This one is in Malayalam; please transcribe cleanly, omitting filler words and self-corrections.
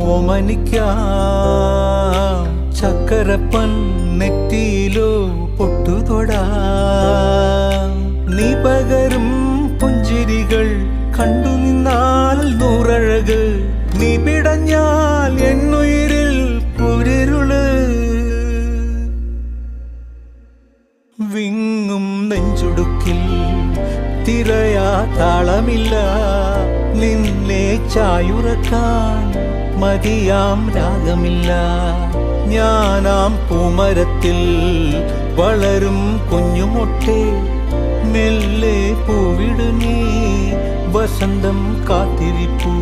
ഓമനിക്കാം ചക്കരപ്പൻ നെറ്റിയിലോ പൊട്ടുതൊടാ നീ പകരും പുഞ്ചിരികൾ കണ്ടു നിന്നാൽ നൂറഴക് നീ പിടഞ്ഞാൽ എന്നുയിരിൽ കുരിരുള് വിങ്ങും നെഞ്ചുടുക്കിൽ തിരയാ താളമില്ല നിന്നെ ചായുറക്കാൻ മതിയാം രാഗമില്ല ഞാനാം പൂമരത്തിൽ വളരും കുഞ്ഞുമൊട്ടെ മെല്ലെ പൂവിടു നീ വസന്തം കാത്തിരിപ്പൂ